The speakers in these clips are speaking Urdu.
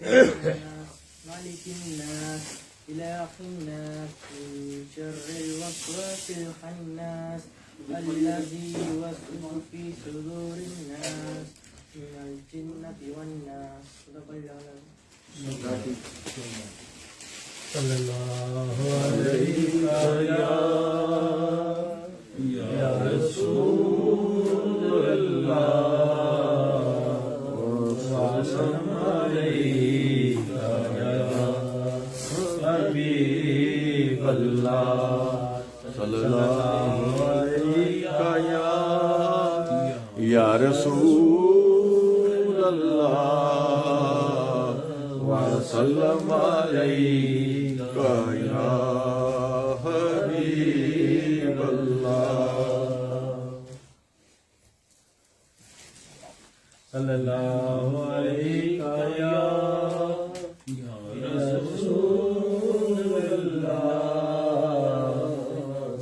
الناس مالك الناس إله الناس من شر الوسواس الخناس الذي يوسوس في صدور الناس من الجنة والناس. صدق الله العظيم. صلی اللہ علیہ یا رسول اللہ وسلم علیک یا حبیب اللہ صلی اللہ علیہ یا رسول اللہ وسلم علیک یا حبیب اللہ صلی اللہ علیہ یا رسول اللہ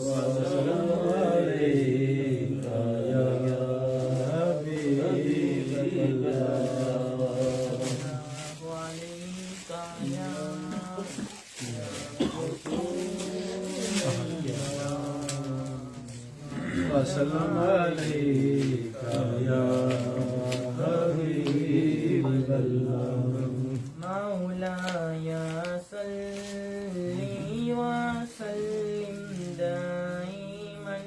وسلم علیک یا حبیب وسلم علیک یا حبیب اللہ مولاي صل وسلم دائما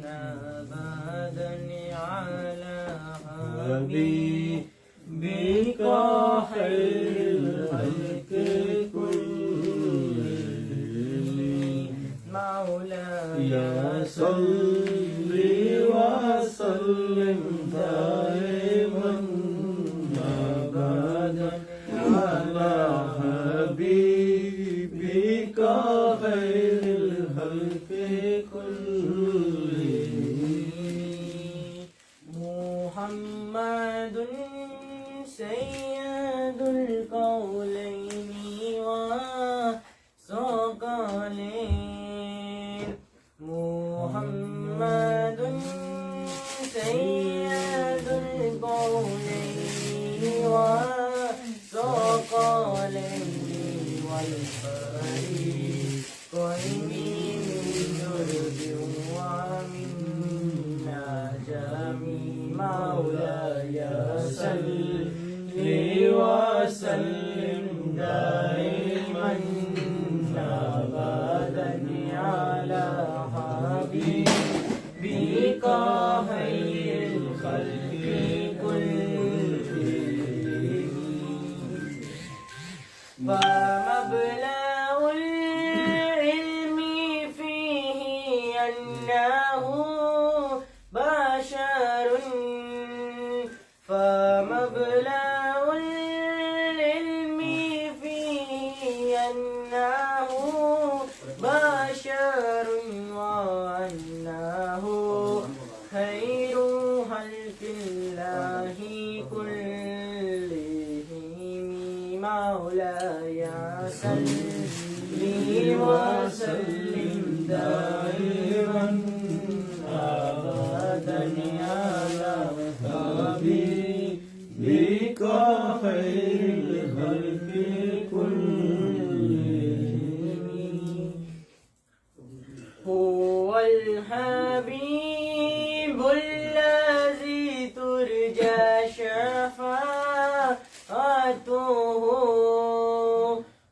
أبدا على حبیبک خیر الخلق كلهم مولاي صل وسلم دائما أبدا على حبيبك خير الخلق كلهم محمد سيد القولين وثقلين محمد سيد القولين وثقلين والفريقين من درب ومن نجم مولاي صل وسلم دائما أبدا على حبيبك خير الخلق كلهم فمبلغ العلم فيه أنه بشر فمبلغ العلم فيه أنه بشر وأنه خير خلق الله كلهم مولاي صل وسلم دائما أبدا على حبيبك خير الخلق كلهم هو الحبيب الذي ترجى شفاعته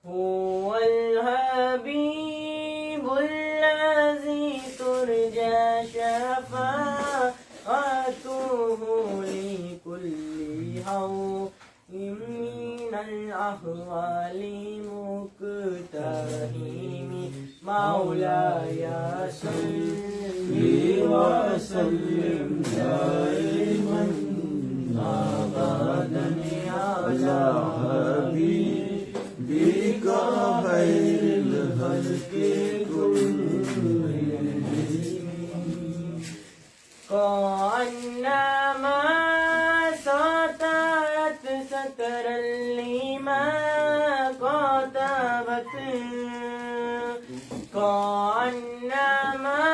هو الحبيب الذي ترجى شفاعته لكل هول من الأحوال مقتحم مولاي صل وسلم دائما أبدا على حبيبك خير الخلق كلهم كأنما سترت سترا لما كتبت كأنما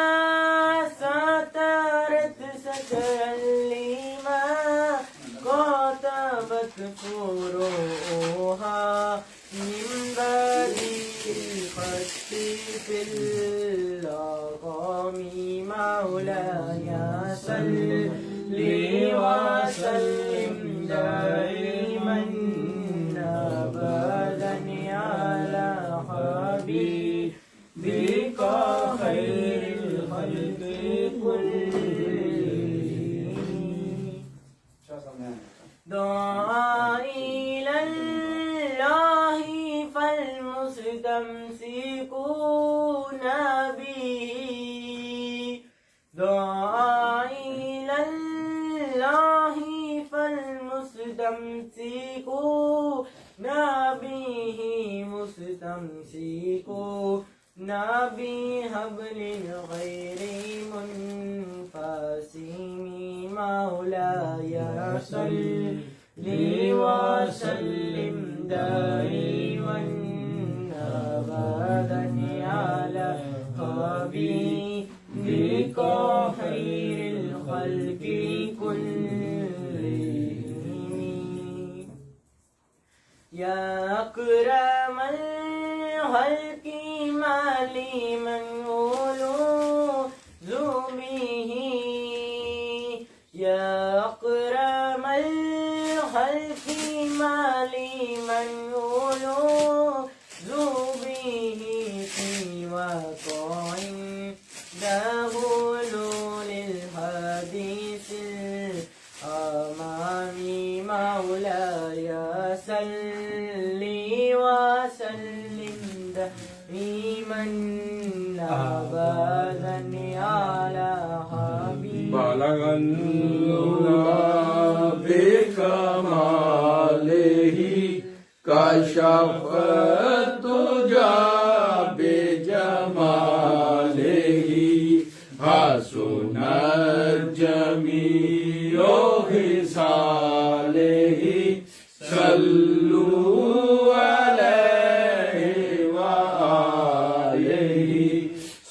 سترت سترا لما كتبت فروعها في الأقام مولاي صل وسلم دائما أبدا على حبيبك خير الخلق كلهم. دعا إلى الله فالمستمسكون به، دعا إلى الله فالمستمسكون به، مستمسكون بحبل غير منفصم مولاي صل وسلم دائما أبدا على حبيبك خير الخلق كلهم. يا أكرم الخلق ما لي من ألوذ به، يا أكرم الخلق ما لي من ألوذ به سواك عنده للحديث الأمام مولاي صل وسلم دائما أبدا على حبيبك. بلغ الله بكماله كشف الدجى بجماله حسن الجميع خصاله صلوا عليه وآله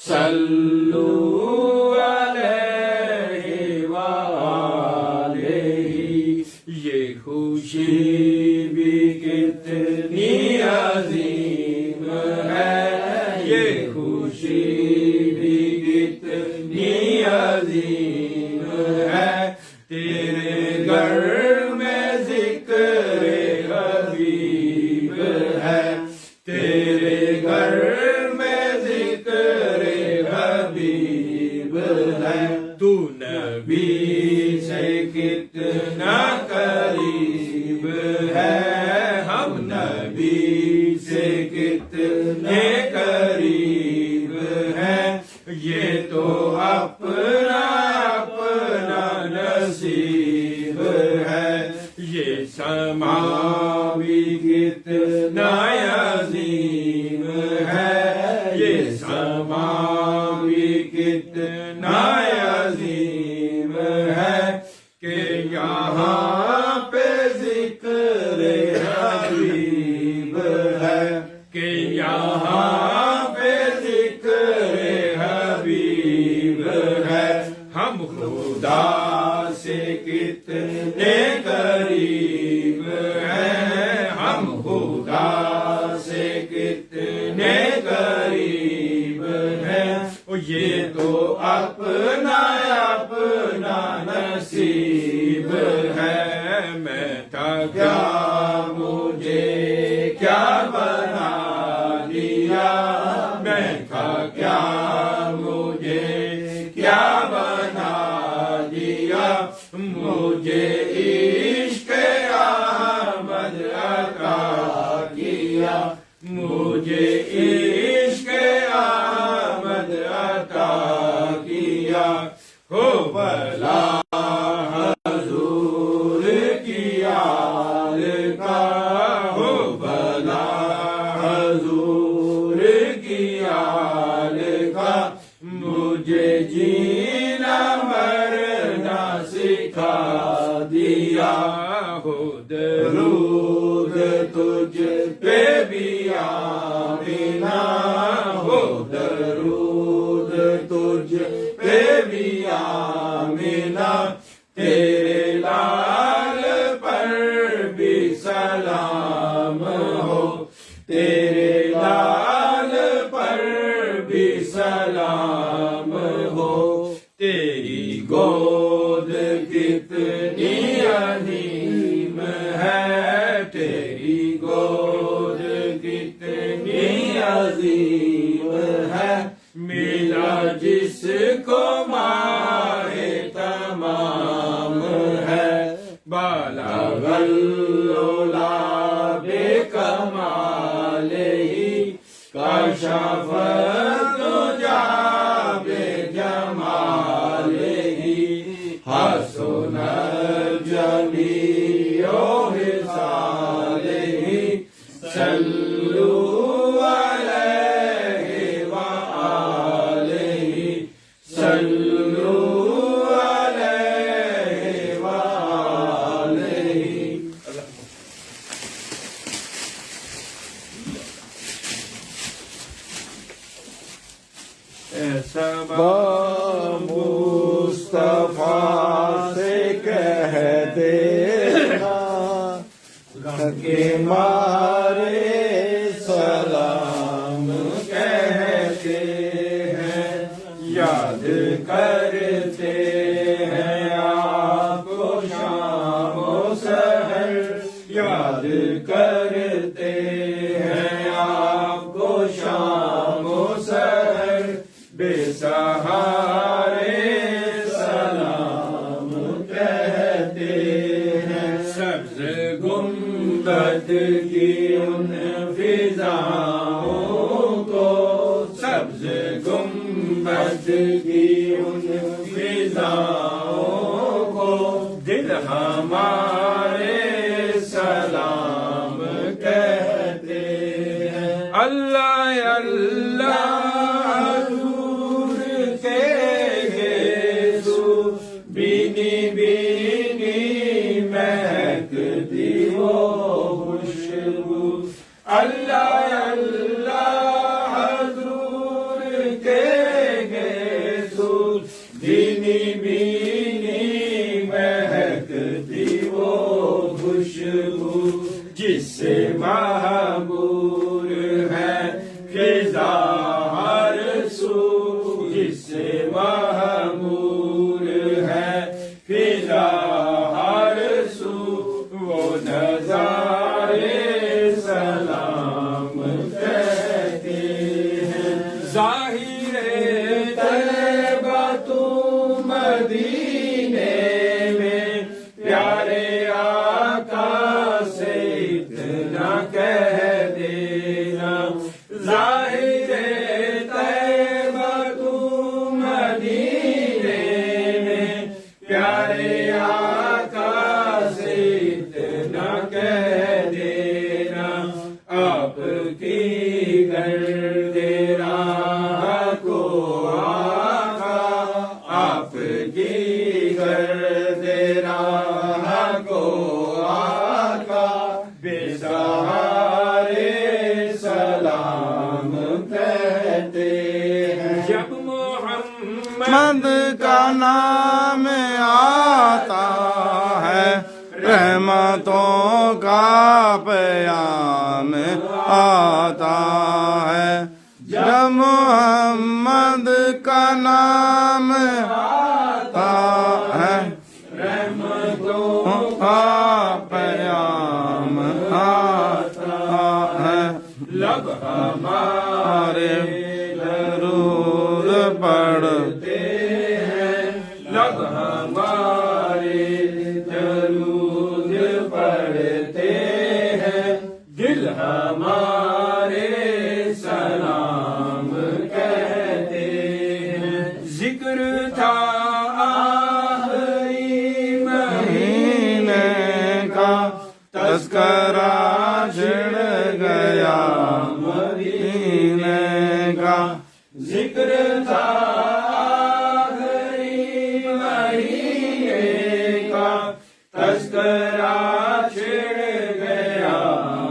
صلوا عليه وآله. یہ خوشی بھی کتنی عظیم ہے، یہ خوشی بھی کتنی عظیم ہے، تیرے گھر میں ذکر حبیب ہے، تیرے گھر میں ذکر حبیب ہے. تو نبی سے کتنا قریب ہے، ہم نبی سے کتنے قریب ہیں. یہ تو اپنا اپنا نصیب ہے، یہ سما بھی کتنا عظیم ہے، یہ سما بھی کتنا عظیم ہے کہ یہاں پہ ذکر حبیب ہے، کہ یہاں پہ ذکر حبیب ہے. ہم خدا سے کتنے قریب ہیں، ہم خدا سے کتنے قریب ہیں. یہ تو اپنا اپنا نصیب ہے. میں تھا کیا مجھے کیا بنا دیا، میں تھا کیا مجھے کیا بنا دیا. مجھے عشق احمد عطا کیا، مجھے عشق احمد عطا کیا. ہو بلا حضور کی آل کا، ہو بلا حضور کی آل کا. مجھے جینا مرنا سکھا دیا. ہو درود تجھ پہ بھی آمینہ، ہو درود تجھ پہ بھی آمینہ. تیرے لال پر بھی سلام ہو، تیرے لال پر بھی عظیم ہے ملا جس کو ماہ تمام ہے بالغ العلا بے کمال ہی کشف الدجا بے جمال ہی حسن الجمیع خصالہ صلوا علیہ وآلہ صلوا علیہ وآلہ. ایسا مصطفیٰ سے کہہ دینا کہ مارے سلام کہتے ہیں یاد کرتے ہیں آپ کو شام و سحر یاد کرتے ہیں آپ کو شام و سحر بے سہارے سلام کہتے ہیں سبز گنبد کی ان فضاؤں کو سبز گنبد کی ان فضاؤں کو دل ہمارے سلام کہتے ہیں اللہ اللہ بینی بینی مہکتی وہ خوشبو اللہ اللہ حضور کے گیسو بینی بینی مہکتی وہ خوشبو جس سے معمور ہے فضا ہر سو جس سے معمور ہے فضا ہر سو وہ نظارے سلام کہتے ہیں ظاہر طیبہ تو مدینے میں پیارے آقا سے اتنا کہہ دینا ظاہر طیبہ تو مدینے میں پیارے آقا سے اتنا کہہ دینا آپ کی گرد راہ کو آقا آپ کی گرد راہ کو آقا بے سہارے سلام کہتے ہیں جب محمد کا نام آتا ہے رحمتوں کا پیام آتا ہے جب محمد کا نام آتا ہے رحمتوں کا پیام آتا ہے لب ہمارے درود پڑھتے ہیں لب ہمارے درود پڑھتے ہیں دل ہمارے سلام کہتے ہیں ذکر تھا آخری مہینے کا تذکرہ چھڑ گیا مدینے کا ذکر تھا آخری مہینے کا تذکرہ چھڑ گیا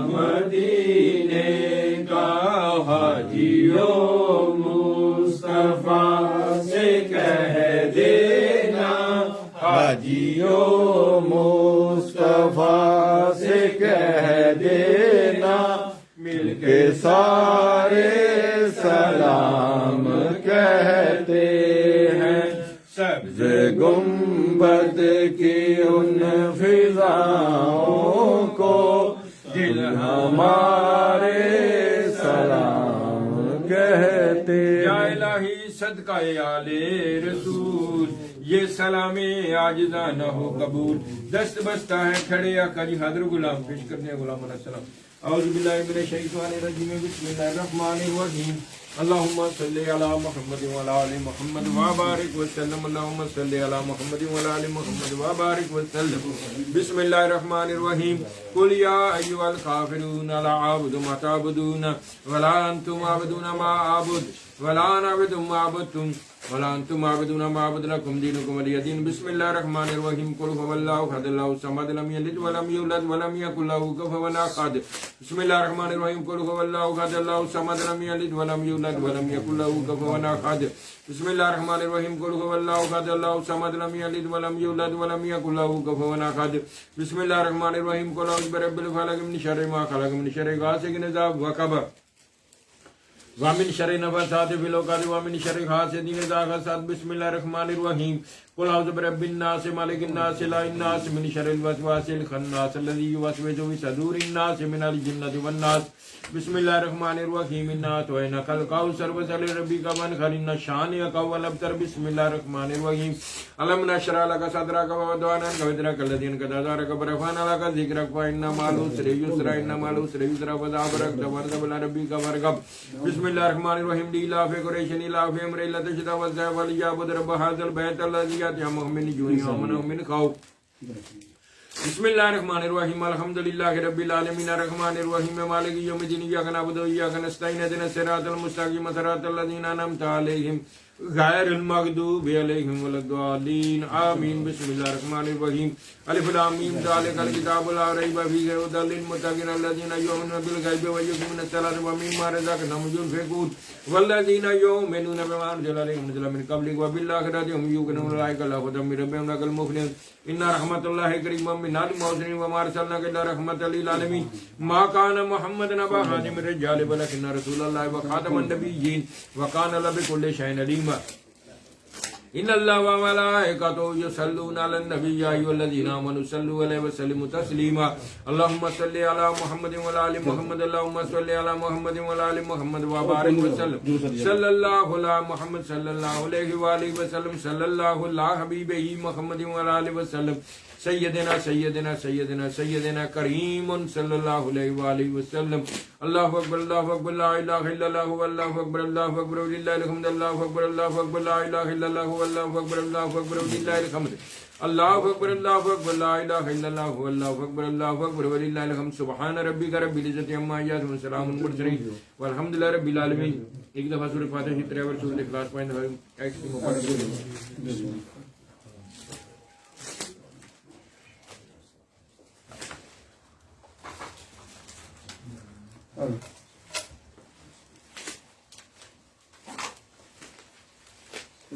مدینے کا حاجیوں مصطفیٰ سے کہہ دینا حاجیوں مصطفیٰ سے کہہ دینا مل کے سارے سلام کہتے ہیں سبز گنبد کی ان فضاؤں کو دل ہمارے سلام کہتے یا ہیں الہی صدقہ آل رسول یہ سلام عاجزانہ ہو قبول. دست بستہ ہے کھڑے آقا جی حاضر غلام پیش کرنے ہیں. غلام علیہ السلام. اعوذ باللہ من الشیطان الرجیم بسم اللہ الرحمن الرحیم. اللہم صلی علی محمد وعلی آل محمد وبارک وسلم. اللہم صلی علی محمد وعلی آل محمد وبارک وسلم. بسم اللہ الرحمن الرحیم. قل یا ایھا الکافرون لا اعبد ما تعبدون ولا انتم عابدون ما اعبد ولا انا اعبد ما عبدتم ولا انتم عابدون ما اعبد لكم دينكم ولي دين. بسم الله الرحمن الرحيم. قل هو الله احد الله الصمد لم يلد ولم يولد ولم يكن له كفوا احد. بسم الله الرحمن الرحيم. قل هو الله احد الله الصمد لم يلد ولم يولد ولم يكن له كفوا احد. بسم الله الرحمن الرحيم. قل هو الله احد الله الصمد لم يلد ولم يولد ولم يكن له كفوا احد. بسم الله الرحمن الرحيم. قل اعوذ برب الفلق من شر ما خلق من شر غاسق اذا وقب ومن شر نفاثات في العقد ومن شر حاسد اذا حسد. بسم الله الرحمن الرحيم. قل اعوذ برب الناس مالك الناس اله الناس من شر الوسواس الخناس الذي يوسوس في صدور الناس من الجنة والناس. بسم الله الرحمن الرحيم. انا اعطيناك الكوثر فصل لربك وانحر ان شانئك هو الابتر. بسم الله الرحمن الرحيم. الم نشرح لك صدرك ووضعنا عنك وزرك الذي انقض ظهرك ورفعنا لك ذكرك فان مع العسر يسرا ان مع العسر يسرا فاذا فرغت فانصب الى ربك فارغب. بسم الله الرحمن الرحيم. لإلاف قريش إلاف ليلة الشتاء والصيف فليعبدوا رب هذا البيت الذي يطعمهم من جوع وآمنهم من خوف. بسم الله الرحمن الرحيم. الحمد لله رب العالمين الرحمن الرحيم مالك يوم الدين إياك نعبد وإياك نستعين اهدنا الصراط المستقيم صراط الذين أنعمت عليهم غیر المغضوب علیہم ولا الضالین آمین. بسم اللہ الرحمن الرحیم. الف لام میم ذالک الکتاب لا ریب فیہ ھدی للمتقین الذین یؤمنون بالغیب ویقیمون الصلاۃ ومما رزقناہم ينفقون والذین یؤمنون بما انزل الیہم من قبلک وبالآخرۃ هم یوقنون اولئک لهم ھدی من ربہم وهم المفلحون. ان رحمت اللہ قریب من المحسنین وما ارسلناک الا رحمۃ للعالمین. ما کان محمد ابا احد من الرجال ولکن رسول اللہ وخاتم النبیین وکان اللہ بکل شیء علیم. ان اللہ وملائکتہ یصلون علی النبی یا ایھا الذین آمنوا صلوا علیہ وسلموا تسلیما. اللهم صل علی محمد وعلی آل محمد. اللهم صل علی محمد وعلی آل محمد وبارک وسلم. صلی اللہ علی محمد صلی اللہ علیہ وآلہ وسلم. صلی اللہ علی حبیبہ محمد وعلی آلہ وسلم. سیدنا سیدنا سیدنا سیدنا کریم صلی اللہ علیہ وآلہ وسلم. اللہ اکبر اللہ اکبر لا الہ الا اللہ واللہ اکبر اللہ اکبر وللہ الحمد. اللہ اکبر اللہ اکبر لا الہ الا اللہ واللہ اکبر اللہ اکبر وللہ الحمد. اللہ اکبر اللہ اکبر لا الہ الا اللہ واللہ اکبر اللہ اکبر وللہ الحمد. سبحان ربک رب العزۃ عما یصفون وسلام علی المرسلین والحمد للہ رب العالمین. ایک دفعہ سورۃ فاتحہ کی تلاوت سورۃ اخلاص پڑھیں.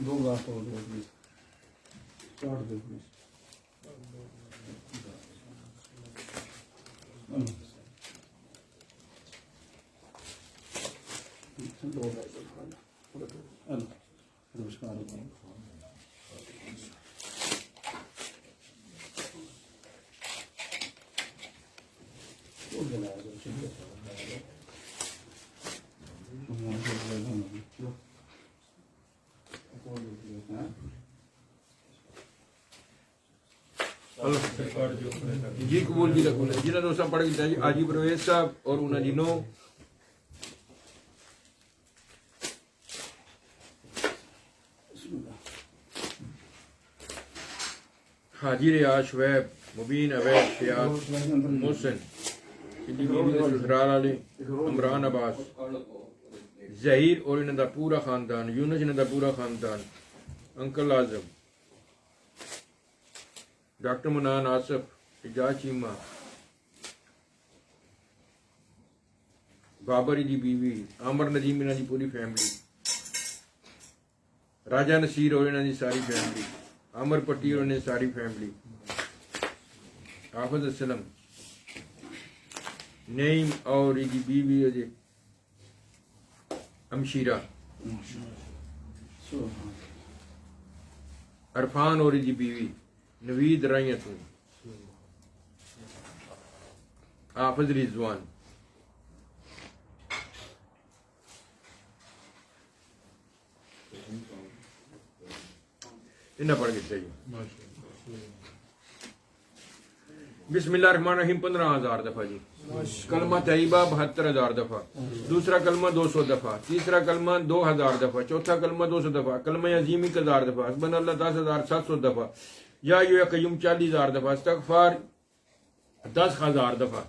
دو بات ہو گئی پلیز چاٹ دو پلیز. جی قبول جی رکھو جنہوں نے سب پڑھ گیا جی آجی پرویز صاحب اور انہوں جی نو حاجی ریاض شعیب مبین عویس شیاض محسن سسرال والے عمران عباس ظہیر اور انہوں دا پورا خاندان یونس انہوں دا پورا خاندان انکل اعظم ڈاکٹر منان آصف اجاز چیمہ بابر دی بیوی عامر ندیم انہوں دی پوری فیملی راجہ نصیر اور انہوں دی ساری فیملی عامر پٹی اور انہوں دی ساری فیملی حافظ اسلم نعیم اور دی بیوی امشیرہ عرفان اور دی بیوی نوید رائیت حافظ رضوان انہیں پڑھ کے چاہیے بسم اللہ الرحمن الرحیم 15,000 دفعہ جی. کلمہ طیبہ 72,000 دفعہ. دوسرا کلمہ 200 دفعہ. تیسرا کلمہ 2,000 دفعہ. چوتھا کلمہ 200 دفعہ. کلمہ عظیم 1000 دفعہ. حسبنا اللہ 10,700 دفعہ. یا ایھا یا قیوم 40,000 دفعہ. استغفار 10,000 دفعہ.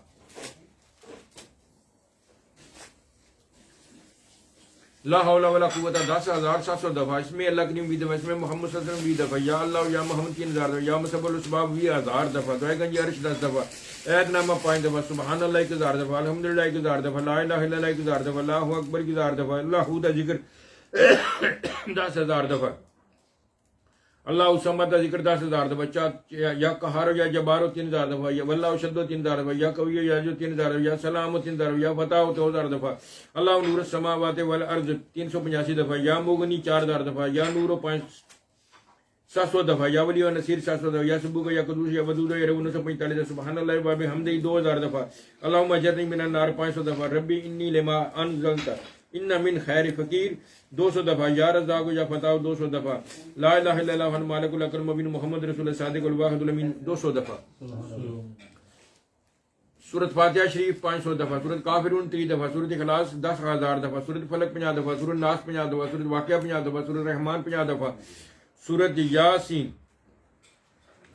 لا حول ولا قوت 10,700 دفعہ. اس میں اللہ کریم 20 دفعہ. اس میں محمد صلی اللہ علیہ وسلم 20 دفعہ. یا اللہ یا محمد 3,000 دفعہ. یا مصب الاسباب 20,000 دفعہ. دعائے گنج عرش 10 دفعہ. عید نامہ 5 دفعہ. سبحان اللہ 1,000 دفعہ. الحمدللہ 1,000 دفعہ. لا الہ الا اللہ 1,000 دفعہ. اللہ اکبر 1,000 دفعہ. اللہ دا ذکر 10,000 دفعہ. اللہ الصمد دا ذکر 10,000 دفعہ. یا قہار یا جبار 3,000 دفعہ. یا واللہ شد 3,000 دفعہ. یا قوی یا جو 3,000 دفعہ. یا سلام 3,000 دفعہ. یا فتح 2,000 دفعہ. اللہ نور السماوات والارض 385 دفعہ. یا مغنی 4,000 دفعہ. یا نور 700 دفعہ. یا ولی و نصیر 700 دفعہ. یا سبوک یا قدوس یا ودود یا رب 945 دفعہ. سبحان اللہ و بحمدہ 2,000 دفعہ. اللہم اجرنی من النار 500 دفعہ. ربی انی لما انزلت ان من خیر فقیر 200 دفعہ. یا رزاق یا فتح 200 دفعہ. لا الہ الا اللہ مالک الاکرم مبین محمد رسول اللہ صادق الواحد الامین 200 دفعہ. سورۃ فاتحہ شریف 500 دفعہ. سورۃ کافرون 3 دفعہ. سورۃ اخلاص 10,000 دفعہ. سورۃ فلق 50 دفعہ. سورۃ ناس 50 دفعہ. سورۃ واقعہ 50 دفعہ. سورۃ رحمان 50 دفعہ. سورۃ یاسین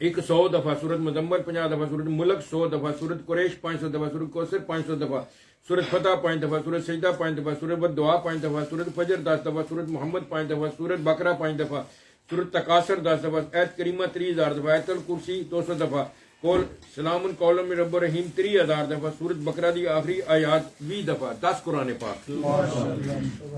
100 دفعہ. سورۃ مزمل 50 دفعہ. سورۃ ملک 100 دفعہ. سورۃ قریش 500 دفعہ. سورۃ کوثر 500 دفعہ. سورۃ فتح 5 دفعہ. سورۃ سجدہ 5 دفعہ. سورۃ بدعا 5 دفعہ. سورۃ فجر 10 دفعہ. سورۃ محمد 5 دفعہ. سورۃ بقرہ 5 دفعہ. سورۃ تکاثر 10 دفعہ. آیت کریمہ 30,000 دفعہ. آیت الکرسی 200 دفعہ. سلام قول من رب الرحیم 30,000 دفعہ. سورۃ بقرہ دی آخری آیات 20 دفعہ. 10 قرآن پاک.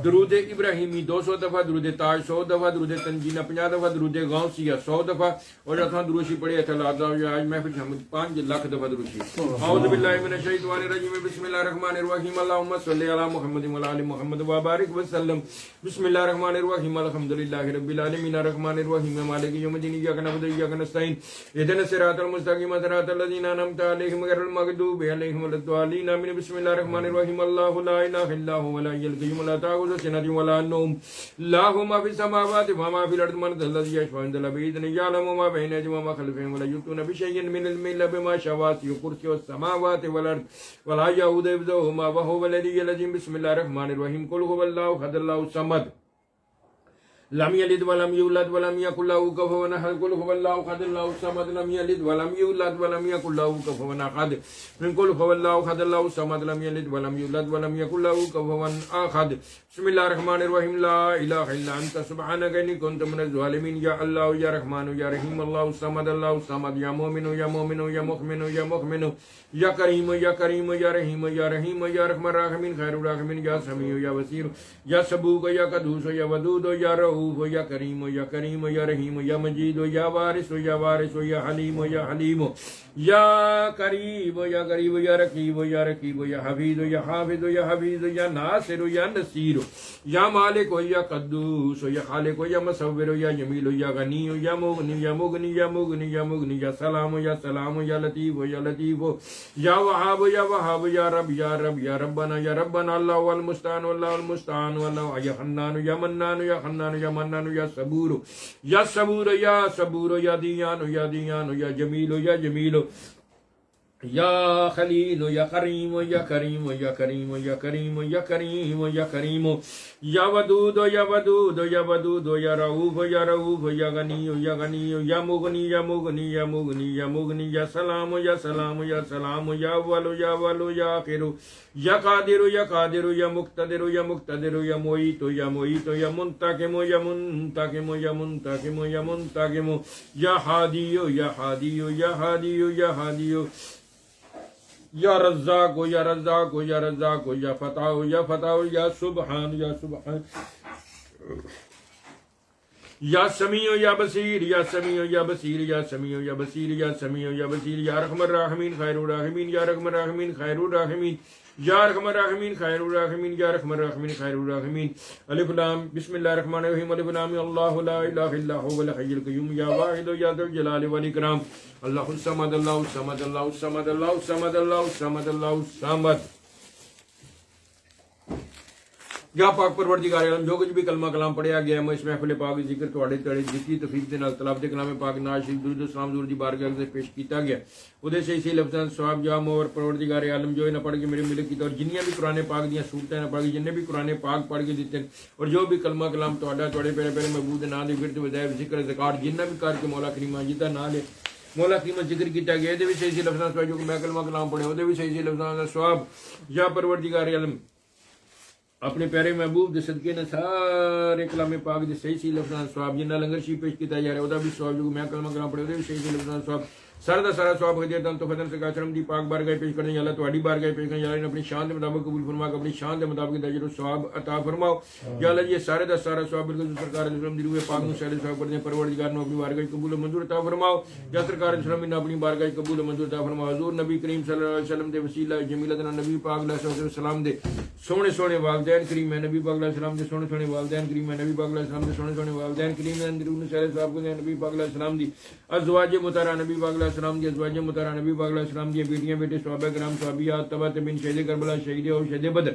درود ابراہیمی 200 دفعہ. درود تاج 100 دفعہ. درود تنجینہ 50 دفعہ. درود غوثیہ 100 دفعہ. اور اتھاں دروشی پڑھے اتھا لادا آج محفل شامل 5 لاکھ دفعہ دروشی. اعوذ باللہ من الشیطان الرجیم. بسم اللہ الرحمن الرحیم. اللہم صلی علی محمد وعلی آل محمد وبارک وسلم. بسم اللہ الرحمن الرحیم. الحمدللہ رب العالمین الرحمن الرحیم مالک یوم الدین. ایاک نعبد و ایاک نستعین. اهدنا الصراط المستقیم صراط الذین انعمت علیہم غیر المغضوب علیہم ولا الضالین. آمین. بسم اللہ الرحمن الرحیم. اللہ لا الہ الا هو الحی القیوم لا تأخذه سنة ولا نوم له ما في السماوات وما في الأرض. من ذا الذي يشفع عنده بإذنه يعلم ما بين أيديهم وما خلفهم ولا يحيطون بشيء من علمه إلا بما شاء. وسع كرسيه السماوات والأرض ولا يؤوده حفظهما وهو العلي العظيم. بسم الله الرحمن الرحيم. قل هو الله أحد الله الصمد لم يلد ولم يولد ولم يكن له كفوا احد. قل هو الله احد الله الصمد لم يلد ولم يولد ولم يكن له كفوا احد. قل هو الله احد الله الصمد لم يلد ولم يولد ولم يكن له كفوا احد. بسم الله الرحمن الرحيم. لا اله الا انت سبحانك اني كنت من الظالمين. يا الله يا رحمن يا رحيم. الله الصمد الله الصمد. يا مؤمن يا مؤمن يا مؤمن يا مؤمن. يا كريم يا كريم يا رحيم يا رحيم يا رحمن الراحمين خير الراحمين. يا سميع يا بصير يا سبوق يا قدوس يا ودود يا رؤوف یا کریم یا کریم یا رحیم یا مجید یا وارث یا وارث یا حلیم یا حلیم یا قریب یا قریب یا رقیب یا رقیب یا حفیظ یا حافظ یا حفیظ یا ناصر یا نصیر یا مالک یا قدوس یا خالق یا مصور یا جمیل یا غنی یا مغنی یا مغنی یا مغنی یا مغنی یا سلام یا سلام یا لطیف یا لطیف یا وہاب یا وہاب یا رب یا رب یا ربنا یا ربنا. اللہ المستعان واللہ المستعان واللہ یا حنان یا منان یا حنان یا منان یا صبور یا صبور یا صبور یا دیان یا دیان یا جمیل یا جمیل یا خلیل یا کریم یا کریم یا کریم یا کریم یا کریم یا کریم یا ودود یا ودود یا ودود یا رؤوف یا رؤوف یا غنی یا غنی یا مغنی یا مغنی یا مغنی یا مغنی یا سلام یا سلام یا سلام یا اول یا اول یا آخر یا قادر یا قادر یا مقتدر یا مقتدر یا معیت یا معیت یا منتقم یا منتقم یا منتقم یا منتقم یا ہادی یا ہادی یا ہادی یا ہادی یا رزاق یا رزاق یا رزاق یا فتح یا فتح یا سبحان یا سبحان یا سمیع یا بصیر یا سمیع یا بصیر یا سمیع یا بصیر یا سمیع یا بصیر یا رحم الراحمین خیر الراحمین یا رحم الراحمین خیر الراحمین یا رحم الراحمین خیر الراحمین یا رحم الراحمین خیر الراحمین. الف لام بسم اللہ الرحمن الرحیم. الف لام اللہ لا الہ الا هو الحی القیوم یا واحد یا ذو الجلال والاکرام. اللہ الصمد اللہ الصمد اللہ الصمد اللہ الصمد اللہ الصمد اللہ الصمد. یا پاک پروردگار عالم جو کچھ بھی کلمہ کلام پڑھیا گیا میں اس محفل پاک ذکر تواڈے تڑے جتنی توفیق دے نال تلاوت کلام پاک ناز شریف درود و سلام حضور دی بارگاہ وچ پیش کیتا گیا اودے سے اسی لفظاں ثواب جا مور پروردگار عالم جو نہ پڑھ کے میرے ملک کیتا اور جنیاں بھی قرآن پاک دیاں صورتیں نہ پڑھ کے جننے بھی قرآن پاک پڑھ کے دیتے اور جو بھی کلمہ کلام تواڈا تواڈے پیارے پیارے محبوب دے نام دے ورد ودائب ذکر ذکار جنہ بھی کر کے مولا کریم جدا نام لے مولا کریم ذکر کیتا گیا دے وچ اسی لفظاں ثواب جو میں کلمہ کلام پڑھے اودے وچ اسی لفظاں دا ثواب یا پروردگار عالم اپنے پیارے محبوب دے صدقے نے سارے کلام پاک دے صحیح لفظاں ثواب جنہ لنگر شریف پیش کیتا جا رہا ہے اودا بھی ثواب جو میں کلمہ کلام پڑھے اودے وچ صحیح لفظاں ثواب سارا دا سارا ثواب ہدایت تو فضل سے کرم دی پاک بارگاہ پیش کرنے یا اللہ تواڈی بارگاہ پیش کرنے یا اللہ اپنی شان دے مطابق قبول فرما اپنی شان دے مطابق اجر و ثواب عطا فرماؤ یا اللہ یہ سارے دا سارا ثواب بالکل سرکار علیہ السلام دی روح پاک نو سارے ثواب کرنے پروردگار نو اپنی بارگاہ قبول و منظور عطا فرماؤ یا سرکار علیہ السلام نے اپنی بارگاہ قبول و منظور عطا فرماؤ حضور نبی کریم صلی اللہ علیہ وسلم دے وسیلہ جمیلہ دے نبی پاک علیہ السلام دے سونے سونے والدین کریم ہے نبی پاک علیہ السلام دے سونے سونے والدین کریم ہے نبی پاک علیہ السلام دے سونے سونے والدین کریم ہے اندرون سارے ثواب کو نبی پاک علیہ السلام دی ازواج مطہرہ نبی پاک علیہ السلام دی ازواج مطہرہ نبی پاک علیہ السلام دی بیٹیاں بیٹے صحابہ کرام صحابیات تبع تابعین شہید کربلا شہید اور شہید بدر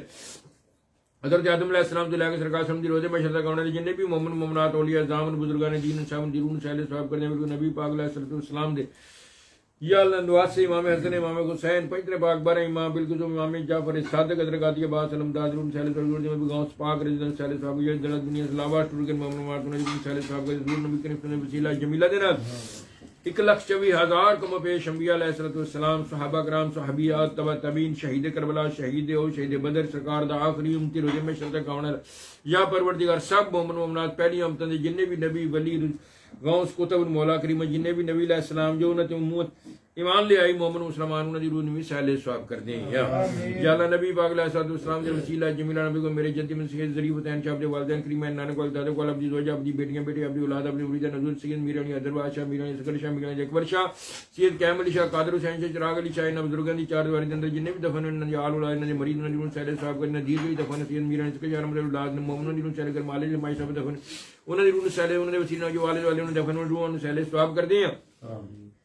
حضرت آدم علیہ السلام سے لے کے سرکار سمجھ روزے میں شرطہ کرنے جنہیں بھی مومن مومنات اولیاء زامن بزرگان دین صاحب دیرون سہل ثواب کرنے والے نبی پاک علیہ السلام دے یا اللہ نواز سے امام حسن امام حسین پنجترے پاک بارہ امام بالکل امام جعفر صادق حضرت عطیہ باز سلام دادرون سہل ثواب کرنے والے گاؤں پاک رضوان سہل ثواب یہ جنت دنیا سلاوات ٹور کے مومنات نے سہل ثواب کرنے حضور نبی کریم صلی اللہ علیہ وسلم وسیلہ جمیلہ دے نال 1,24,000 کم پیش انبیاء علیہ السلام صحابہ کرام صحابیات تبع تابعین شہید کربلا شہید او شہید بدر سرکار دا آخری امتی روزے میں شرط کاؤنر یا پروردگار سب مومن مومنات پہلی امتن دے جننے بھی نبی ولی غوث کتب مولا کریم جننے بھی نبی علیہ السلام جو انت امت ایمان لے آئی مومن مسلمان انہوں نے روح نبی سہل ثواب کر دیں یا اللہ نبی پاک علیہ السلام دے وسیلہ جمیلہ نبی کو میرے جدی من سید ظریف حسین شاہ اپنے والدین کریمین نانے کو دادے کو اپنی زوجہ اپنی بیٹیاں بیٹے اپنی اولاد اپنی مریدہ نزول سید میرانی ادروا شاہ میرانی سکر شاہ میرانی اکبر شاہ سید کیم علی شاہ قادر حسین شاہ چراغ علی شاہ بزرگان دی چار دیواری دے اندر جننے بھی دفن انہوں نے آل اولاد انہوں نے مرید انہوں نے روح سہل ثواب کرنے دیر بھی دفن سید میرانی سکر شاہ رحمت اولاد مومنوں نے روح سہل کر مالے جمائی صاحب دفن انہوں نے روح سہل انہوں نے وسیلہ جو والد والے انہوں نے دفن روح انہوں سہل ثواب کر دیں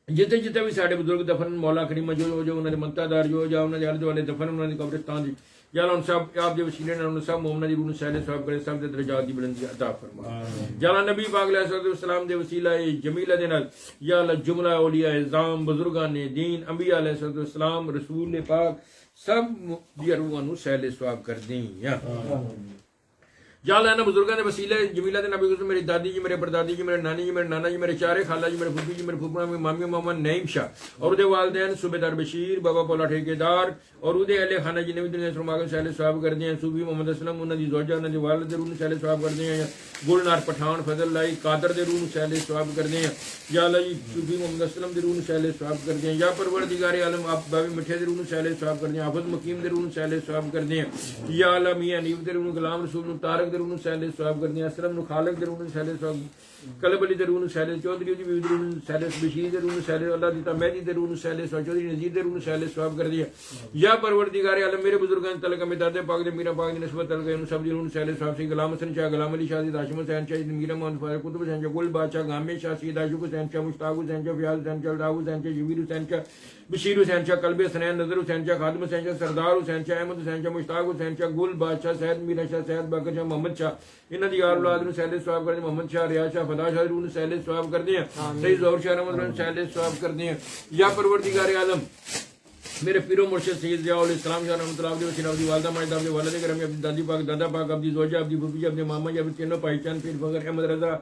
جتے جتے بھی ساڈے بزرگ دفن مولا کریم جو انہوں نے منتا دار جو جا انہوں نے آلے والے دفن انہوں نے قبرستان دی یا اللہ ان سب آپ دے وسیلے نے انہوں سب مومنہ دی روح سہل ثواب کرے سب دے درجات دی بلندی عطا فرما یا اللہ نبی پاک علیہ السلام دے وسیلہ جمیلہ دے نال یا اللہ جملہ اولیاء اعظام بزرگان دین انبیاء علیہ السلام رسول پاک سب دی روحاں نو سہل ثواب کر دیں یا اللہ بزرگاں دے وسیلے جمیلہ دے نبی کو میری دادی جی میرے پردادی جی میرے نانی جی میرے نانا جی میرے چارے خالہ جی میرے پھوپھی جی میرے پھوپھا مامی محمد نعیم شاہ اور دے والدین صوبیدار بشیر بابا پولا ٹھیکیدار اور دے اہل خانہ جنہیں بھی دنیا سرما کے سہل ثواب کر دیں صوفی محمد اسلم انہاں دی زوجہ انہاں دے والد دے روح سہل ثواب کر دیں گلنار پٹھان فضل لائی قادر دے روح سہل ثواب کر دیں یا اللہ جی صوفی محمد اسلم دے روح سہل ثواب کر دیں یا پروردگار عالم آپ بابی مٹھے دے روح سہل ثواب کر دیں حافظ مقیم دے روح سہل ثواب کر دیں یا اللہ میاں نیف دے روح غلام رسول طارق دے روح سہل ثواب کر دیں اسلم نو خالق دے روح سہل ثواب کلب علی دے روح سہل چودھری دی بیوی دے روح سہل بشیر دے روح سہل اللہ دیتا مہدی دے روح سہل ثواب چودھری نذیر دے روح سہل ثواب کر دیا یا پروردگار عالم میرے بزرگان تعلق میں دادے پاک دے میرا پاک دی نسبت تعلق ان سب دی روح سہل ثواب سے غلام حسن شاہ غلام علی شاہ ہاشم حسین شاہ میرا محمد فاروق قطب حسین شاہ گل بادشاہ غامے شاہ سید عاشق حسین شاہ مشتاق حسین شاہ فیاض حسین شاہ داؤد حسین شاہ جبیر حسین شاہ بشیر حسین شاہ قلب حسنین نظر حسین شاہ خادم حسین شاہ سردار حسین شاہ احمد حسین شاہ مشتاق حسین شاہ گل بادشاہ سید میرا شاہ سید باقر شاہ محمد شاہ انہاں دی اولاد نو سہل ثواب کر دیں محمد شاہ ریاض شاہ فدا شاہ روح سہل ثواب کر دیں سید ظہور شاہ رحمت سہل ثواب کر دیں یا پروردگار عالم میرے پیرو مرشد سید ضیاء الاسلام شاہ رحمۃ اللہ علیہ وسلم دی والدہ ماجدہ اپنے والد گرامی اپنی دادی پاک دادا پاک اپنی زوجہ اپنی پھوپھی اپنے ماما جی اپنے تینوں بھائی چند پیر فخر احمد رضا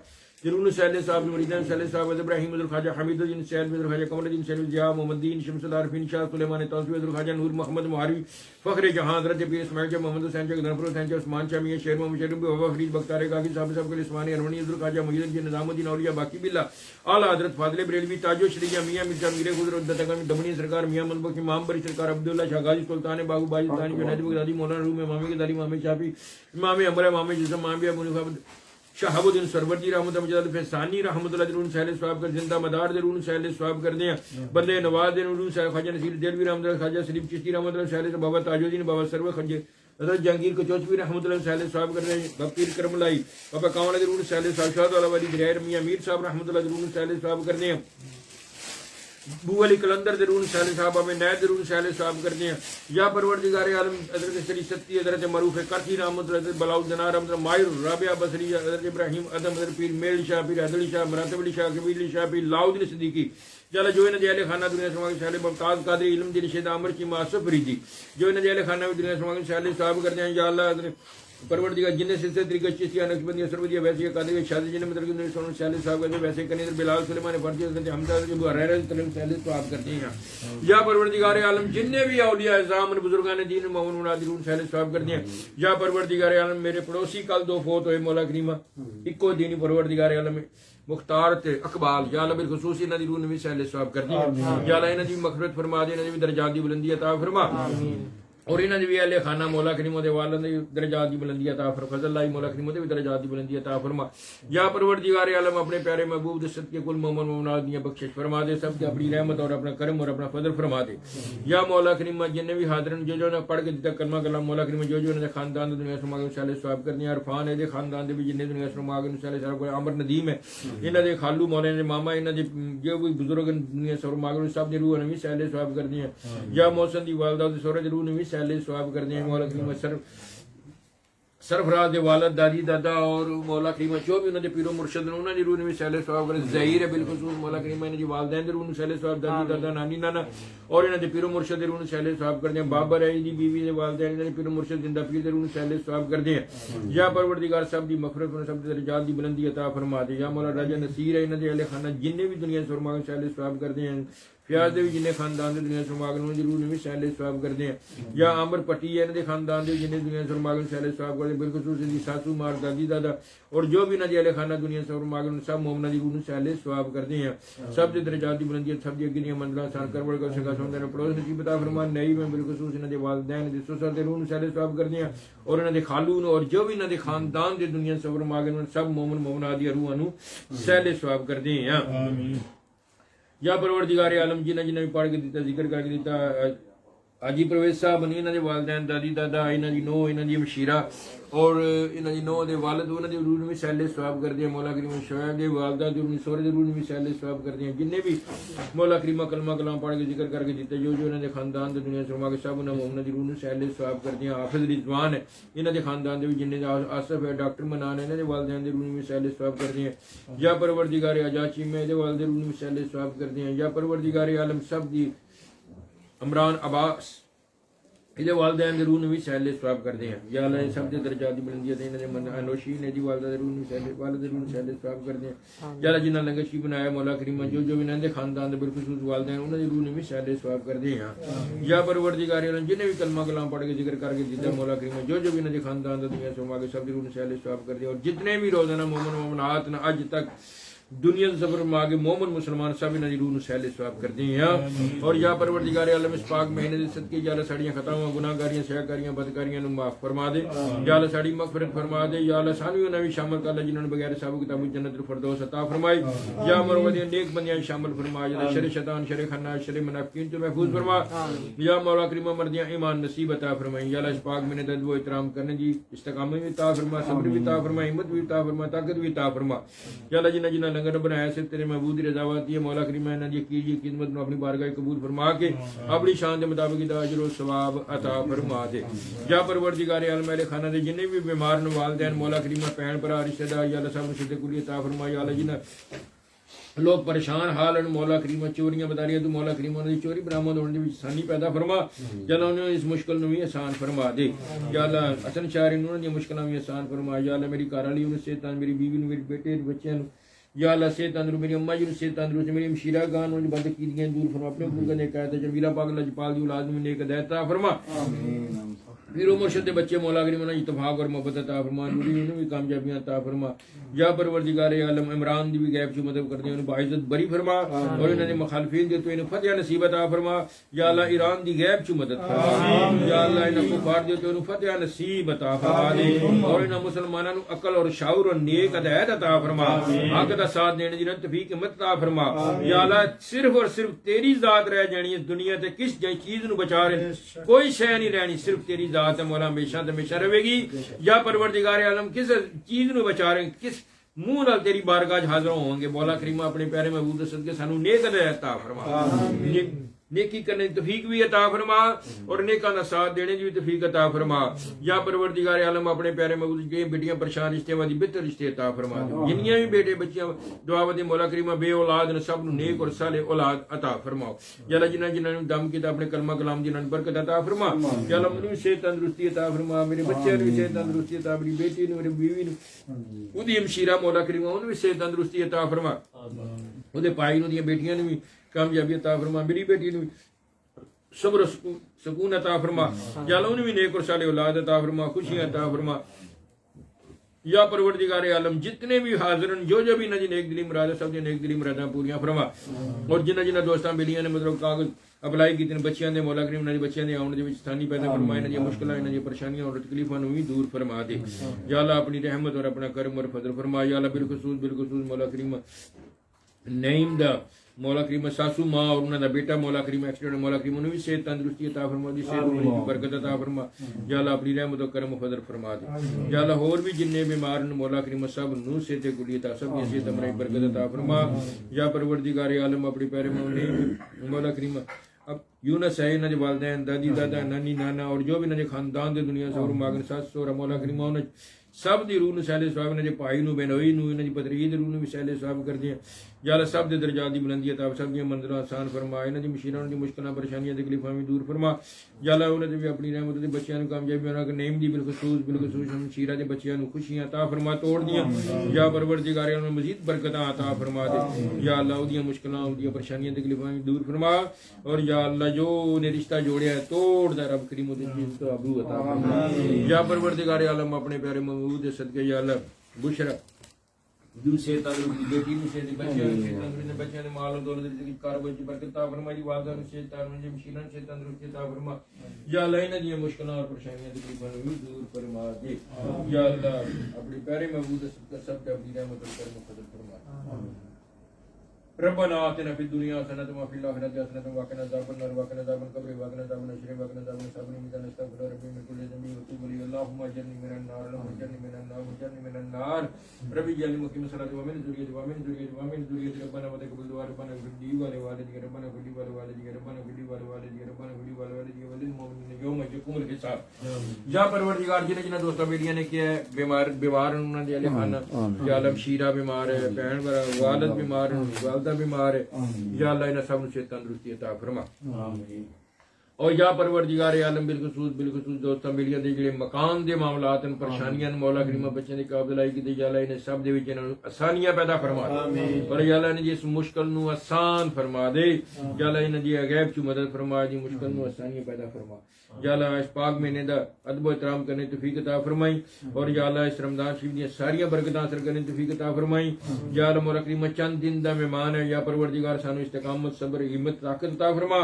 جرون سہل صاحب مریدان سہل صاحب ابراہیم عبد الخواجہ حمید الدین سہل عبد الخواجہ قمر الدین سہل ضیاء محمد الدین شمس العارفین شاہ سلیمان توسیع عبد الخواجہ نور محمد مہاروی فخر جہاں حضرت پیر اسماعیل شاہ محمد حسین شاہ گدنپور حسین شاہ عثمان شاہ میاں شیر محمد شریف بابا فرید بختار کاکی صاحب صاحب کے عثمانی ارمنی عبد الخواجہ محی الدین نظام الدین اولیاء باقی باللہ اعلیٰ حضرت فاضل بریلوی تاج و شریعہ میاں مرزا میر خضر الدتگانی دمنی سرکار میاں منبخش امام بری سرکار عبداللہ شاہ غازی سلطان باغو باجی ثانی جنید بغدادی مولانا روم امامی کے داری امام شافعی امام امر امام جسم امام ابو حنیفہ شہاب الدین سرورجی رحمۃ اللہ فیضانی رحمۃ اللہ درون سہل ثواب کر زندہ مدار درون سہل ثواب کر دیں بندے نواز درون سہل خواجہ نصیر دہلوی رحمۃ اللہ خواجہ شریف چشتی رحمۃ اللہ سہل بابا تاج الدین بابا سرور خواجہ حضرت جہانگیر کچوچوی رحمۃ اللہ سہل ثواب کر دیں بابا پیر کرم لائی بابا کاوڑ درون سہل ثواب شاہ والا والی درائر میاں میر صاحب رحمۃ اللہ درون سہل ثواب کر دیں بو علی کلندر درون سہل صاحبہ میں نئے درون سہل صاحب کرتے ہیں یا پروردگار عالم حضرت شری ستی حضرت معروف کرتی رحمت حضرت بلاؤ جنار حضرت ماہر رابعہ بصری حضرت ابراہیم ادم حضرت پیر میل شاہ پیر حیدر علی شاہ مراتب علی شاہ کبیر علی شاہ پیر لاؤد علی صدیقی جالا جو انہیں جہل خانہ دنیا سماغ سہل ممتاز قادری علم دل شید عمر کی معصف فریدی جو انہیں جہل خانہ میں دنیا سماغ سہل صاحب کرتے ہیں یا اللہ پروردگار جن سلسلے طریقہ چشتیہ نقشبندیہ سرودیہ ویسے قادری شادی جن مطلب کہ سونو سہل صاحب کرتے ہیں ویسے کنیدر بلال سلیمان فرضی حضرت حمزہ حضرت ابو ہریرہ تلیم سہل صاحب کرتے ہیں یا پروردگار عالم جن بھی اولیاء اعظام بزرگان دین مومن منادرون سہل صاحب کرتے ہیں یا پروردگار عالم میرے پڑوسی کل 2 فوت ہوئے مولا کریمہ اکو دینی پروردگار عالم مختار تے اقبال یا اللہ بالخصوص انہاں دی روح نوی سہل صاحب کر دی یا اللہ انہاں دی مغفرت فرما دے انہاں دی درجات دی بلندی عطا فرما اور انہاں دی بھی اہل خانہ مولا کریم دے والدین دی درجات دی بلندی عطا فرما فضل اللہ مولا کریم دے بھی درجات دی بلندی عطا فرما یا پروردگار عالم اپنے پیارے محبوب دے صدقے کل مومن مومنات دی بخشش فرما دے سب کے اپنی رحمت اور اپنا کرم اور اپنا فضل فرما دے یا مولا کریم جن بھی حاضرین جو نے پڑھ کے دیتا کلمہ کلام مولا کریم جو نے خاندان دے دنیا سماگم سہل ثواب کرنی عرفان دے خاندان دے بھی جن دنیا سماگم سہل ثواب کر عمر ندیم ہے انہاں دے خالو مولا دے ماما انہاں دے جو بھی بزرگ دنیا سماگم سب دی روح نوی سہل ثواب کرنی ہے یا محسن دی والدہ دے سورے دی روح نوی سہل ثواب کرنی مولا کریم سرفراز دے والد دادی دادا اور مولا کریم جو بھی انہاں دے پیرو مرشد انہاں دی روح نوی سہل ثواب کرے ظاہر ہے بالخصوص مولا کریم انہاں دی والدین دے روح سہل ثواب دادی دادا نانی نانا اور انہاں دے پیرو مرشد دے روح سہل ثواب کردے ہیں بابا رہی دی بیوی دے والدین انہاں دے پیرو مرشد زندہ پیر دے روح سہل ثواب کردے ہیں یا پروردگار سب دی مغفرت اور سب دی درجات دی بلندی عطا فرما دے یا مولا راجہ نصیر ہے انہاں دے اہل خانہ جن بھی دنیا سرماگ سہل ثواب کردے ہیں فیاض دے جن خاندان دے دنیا سرماگ انہاں دی روح نوی سہل ثواب کردے ہیں یا عامر پٹی ہے انہاں دے خاندان دے جن دنیا سرماگ سہل ثواب کردے بالخصوص دی ساسو مار دادی دادا اور جو بھی انہاں دے اہل خانہ دنیا سرماگ سب مومناں دی روح سہل ثواب کردے ہیں سب دی درجات دی بلندی سب دی اگلیاں منزلاں آسان کر بڑھ کر سکا سوندے نے پڑوس نصیب عطا فرما نئی میں بالخصوص انہاں دے والدین دے سسر دے روح سہل ثواب کردے ہیں اور انہاں دے خالو اور جو بھی انہاں دے خاندان دے دنیا سرماگ سب مومن مومنات دی روحاں نو سہل ثواب کردے ہیں آمین یا پروردگار عالم جنہ جنہ بھی پڑھ کے دیتا ذکر کر کے دیتا حاجی پرویز صاحب انہاں دے والدین دادی دادا انہاں دی نو انہاں دی مشیرہ اور انہاں دی نو دے والد انہاں دے روح میں سہل ثواب کر دے مولا کریم شعیب دے والدہ دے روح سورے دے روح میں سہل ثواب کر دے جننے بھی مولا کریم کلمہ کلام پڑھ کے ذکر کر کے دیتے جو انہاں دے خاندان دے دنیا سرما کے سب انہاں مومن دی روح سہل ثواب کر دے حافظ رضوان ہے انہاں دے خاندان دے جننے آصف ہے ڈاکٹر منان انہاں دے والدین دے روح میں سہل ثواب کر دے یا پروردگار اجاچی میں دے والد روح میں سہل ثواب کر دے یا پروردگار عالم سب دی عمران عباس یہ والدین دے روح نوی سہل ثواب کردے ہیں یا اللہ سب دے درجات دی بلندی دے انہاں دے انوشی نے دی والدہ دے روح نوی سہل والد دے روح سہل ثواب کردے ہیں یا اللہ جنہاں لنگر شی بنایا مولا کریم جو انہاں دے خاندان دے بالخصوص والدین انہاں دے روح نوی سہل ثواب کردے ہیں یا پروردگار عالم جنہیں بھی کلمہ کلام پڑھ کے ذکر کر کے دیتا مولا کریم جو بھی انہاں دے خاندان دے دنیا سرما کے سب دے روح سہل ثواب کردے اور جتنے بھی روزانہ مومن مومنات نے اج تک دنیا سفر ماگے مومن مسلمان سب انہاں دی روح سہل ثواب کردے ہیں اور یا پروردگار عالم اس پاک مہینے دے صدقے یا اللہ ساڈیاں خطاواں گناہگاریاں سیاکاریاں بدکاریاں نو معاف فرما دے یا اللہ ساڈی مغفرت فرما دے یا اللہ سانو انہاں وی شامل کر لے جنہاں نے بغیر حساب کتاب جنت الفردوس عطا فرمائی یا مرو دی نیک بندیاں شامل فرما یا شر شیطان شر خناس شر منافقین تو محفوظ فرما یا مولا کریم مردیاں ایمان نصیب عطا فرمائی یا اللہ اس پاک مہینے دا ادب و احترام کرنے دی استقامت بھی عطا فرما صبر بھی عطا فرما ہمت بھی عطا فرما طاقت بھی عطا فرما یا اللہ جنہاں جنہاں لنگر بنایا سے تیرے محبوب رضا واتی ہے مولا کریم انہاں دی کیجیے خدمت نو اپنی بارگاہ قبول فرما کے اپنی شان دے مطابق اجر و ثواب عطا فرما دے یا پروردگار عالم اہل خانہ دے جنے بھی بیمار نو والدین مولا کریم بہن بھرا رشتہ دار یا اللہ سب نو کلی عطا فرما یا اللہ جنہ لوگ پریشان حال ہیں مولا کریم چوریاں بتا رہی ہے تو مولا کریم انہاں دی چوری برآمد ہونے دی آسانی پیدا فرما یا اللہ انہاں اس مشکل نو بھی آسان فرما دے یا اللہ حسن شاعری انہاں دی مشکلاں بھی آسان فرما یا اللہ میری گھر والی نو صحت میری بیوی نو میرے بیٹے بچیاں نو یا اللہ صحت تندرست میری اماں جی نو صحت تندرست میری مشیرہ گان نو بند کیتیاں دور فرما اپنے بزرگاں نے کہا تے جمیلہ پاک لجپال دی اولاد نو نیک ہدایت عطا فرما آمین پیرو مرشد دے بچے مولا کریم انہاں اتفاق اور محبت عطا فرما نوری انہوں بھی کامیابیاں عطا فرما یا پروردگار عالم عمران دی بھی غیب چ مدد کردے انہوں باعزت بری فرما اور انہاں دے مخالفین دے تو انہوں فتح نصیب عطا فرما یا اللہ ایران دی غیب چ مدد فرما یا اللہ انہاں کفار دے تو انہوں فتح نصیب عطا فرما دے اور انہاں مسلماناں نو عقل اور شعور اور نیک ہدایت عطا فرما حق دا ساتھ دینے دی توفیق ہمت عطا فرما یا اللہ صرف اور صرف تیری ذات رہ جانی ہے دنیا تے کس چیز نو بچا رہے کوئی شے نہیں رہنی صرف تیری ذات مولا ہمیشہ ہمیشہ رہے گی یا پروردگار عالم کس چیز نو بچا رہے کس منہ نال تیری بارگاہ حاضر ہوں گے. مولا کریم اپنے پیارے محبوب دے صدقے سانو نیک عطا فرما, نیکی کرنے کی توفیق بھی عطا فرما اور نیکاں دا ساتھ دینے کی بھی توفیق عطا فرما. یا پروردگار عالم اپنے پیارے محبوب دی بیٹیاں پریشان رشتے والی بہتر رشتے عطا فرما دے. جنیاں بھی بیٹے بچیاں دعا ودے مولا کریم بے اولاد نے سب نو نیک اور صالح اولاد عطا فرماؤ. یا اللہ جنہاں نے دم کیتا اپنے کلمہ کلام جنہاں نے برکت عطا فرما. یا اللہ مجھے صحت تندرستی عطا فرما, میرے بچے نو صحت تندرستی عطا, میری بیٹی نو, میری بیوی نو, اودی ہمشیرہ مولا کریم انہوں بھی صحت تندرستی عطا فرما, اودے بھائی نو دی بیٹیاں نو بھی کامیابی عطا فرما, میری بیٹی نو صبر سکون عطا فرما. یا اللہ انہیں بھی نیک اور صالح اولاد عطا فرما, خوشیاں عطا فرما. یا پروردگار عالم جتنے بھی حاضرن جو بھی نہ جی نیک دلی مراد ہے سب دی نیک دلی مراداں پوریاں فرما. اور جنہ دوستاں بیلیاں نے مطلب کاغذ اپلائی کیتے بچیاں دے مولا کریم انہاں دے بچیاں دے آਉਣ دے وچ آسانی پیدا فرما, انہاں دی مشکلاں انہاں دی پریشانیاں اور تکلیفاں نو بھی دور فرما دے. یا اللہ اپنی رحمت اور اپنا کرم اور فضل فرما. یا اللہ بالخصوص مولا کریم نعیم دا مولا کریم ساسو ماں اور انہاں دا بیٹا مولا کریم ایکسیڈنٹ مولا کریم انہوں بھی صحت تندرستی عطا فرما دی, صحت میں برکت عطا فرما. یا اللہ اپنی رحمت و کرم و فضل فرما دے. یا اللہ اور بھی جننے بیمار مولا کریم سب نو صحت کلی عطا, سب کی صحت میں برکت عطا فرما. یا پروردگار عالم اپنے پیارے مولا کریم اب یونس ہے انہاں دے والدین دادی دادا نانی نانا اور جو بھی انہاں دے خاندان دے دنیا سے اور ماگن ساس سورا مولا کریم انہاں سب دی روح نو سہل ثواب, انہاں دے بھائی نو بہنوئی نو انہاں دی پتری دی روح نو بھی سہل ثواب کر دیں. یا اللہ سب دے درجات دی بلندی عطا, سب دی منزلاں آسان فرما, انہاں دی مشکلاں دی مشکلاں پریشانیاں تکلیفاں بھی دور فرما. یا اللہ انہاں دے بھی اپنی رحمت دے بچیاں نو کامیابی بنا کے نعیم دی بالخصوص ہم شیرہ دے بچیاں نو خوشیاں عطا فرما توڑ دیاں. یا پروردگار انہاں مزید برکتاں عطا فرما دے. یا اللہ اودیاں مشکلاں اودیاں پریشانیاں تکلیفاں بھی دور فرما. اور یا اللہ جو نے رشتہ جوڑیا ہے توڑ دا رب کریم دے جس تو ابو عطا فرما. یا پروردگار عالم اپنے پیارے محبوب دے صدقے یا اللہ بشرا دوسرے تندرستی بیٹی نو سے بچیاں نے مال و دولت دی کاروبار دی برکت عطا فرما. دی والدہ نو سے تندرستی مشیناں سے تندرستی عطا فرما. یا اللہ انہاں دی مشکلاں اور پریشانیاں تکلیفاں نو دور فرما دے. یا اللہ اپنے پیارے محبوب دے صدقے سب تے اپنی رحمت و کرم و فضل فرما. ربنا آتنا فی الدنیا حسنۃ وفی الآخرۃ حسنۃ وقنا عذاب النار وقنا عذاب القبر وقنا عذاب النار وقنا عذاب الصبر من نستغفر ربی من كل ذنب وتوب الیہ اللهم اجرنی من النار اللهم اجرنی من النار اجرنی من النار ربی جعلنی مقیم الصلاۃ ومن ذریتی ربنا وتقبل دعاء ربنا اغفر لي ولوالدي ربنا اغفر لي ولوالدي ربنا اغفر لي ولوالدي ربنا اغفر لي ولوالدي وللمؤمنین یوم یقوم الحساب. یا پروردگار جنہ دوستاں بیٹیاں نے کیا ہے بیمار انہاں دے الہان. یا اللہ شیرہ بیمار ہے, بہن والد بیمار ہے, بیمار ہے. یا اللہ انہیں سب سے تندرستی عطا فرما. اور یا پروردگار عالم بالخصوص دوستاں بیلیاں دے جڑے مکان دے معاملات ان پریشانیاں مولا کریم بچیاں دی قابلائی کی یا اللہ انہیں سب دے وچ انہاں آسانیاں پیدا فرما. اور یا اللہ انہیں جس مشکل نو آسان فرما دے. یا اللہ انہیں دی غیب چ مدد فرما, دی مشکل نو آسانیاں پیدا فرما. یا اللہ اس پاک مہینے دا ادب و احترام کرنے توفیق عطا فرمائی. اور یا اللہ اس رمضان شریف دی ساریاں برکتاں حاصل کرنے توفیق عطا فرمائی. یا اللہ مولا کریم چند دن دا مہمان ہے. یا پروردگار سانو استقامت صبر ہمت طاقت عطا فرما.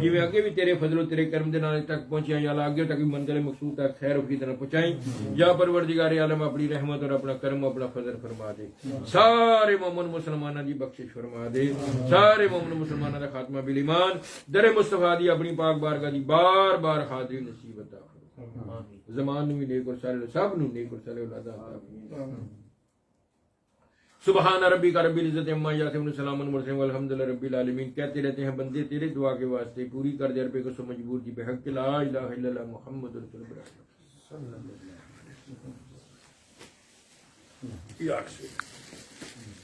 جویں اگے بھی تیرے فضل و تیرے کرم دے نال تک پہنچیا. یا اللہ آگے تک منزل مقصود تک خیر و فیض نال پہنچائیں. یا پروردگار عالم اپنی رحمت اور اپنا کرم اپنا فضل فرما دے. سارے مومن مسلماناں دی بخشش فرما دے. سارے مومن مسلماناں دا خاتمہ بالایمان در مصطفیٰ دی اپنی پاک بارگاہ دی بار بار حاضری نصیب عطا فرما. زمان نو نیک اور صالح سب نو نیک اور صالح اولاد عطا فرما. سبحان ربک رب العزت عما یصفون سلام علی المرسلین والحمد للہ رب العالمین. کہتے رہتے ہیں بندے تیرے دعا کے واسطے پوری کر دے عربے کو سو مجبور کی بحق لا الہ الا اللہ محمد رسول اللہ صلی اللہ علیہ وسلم.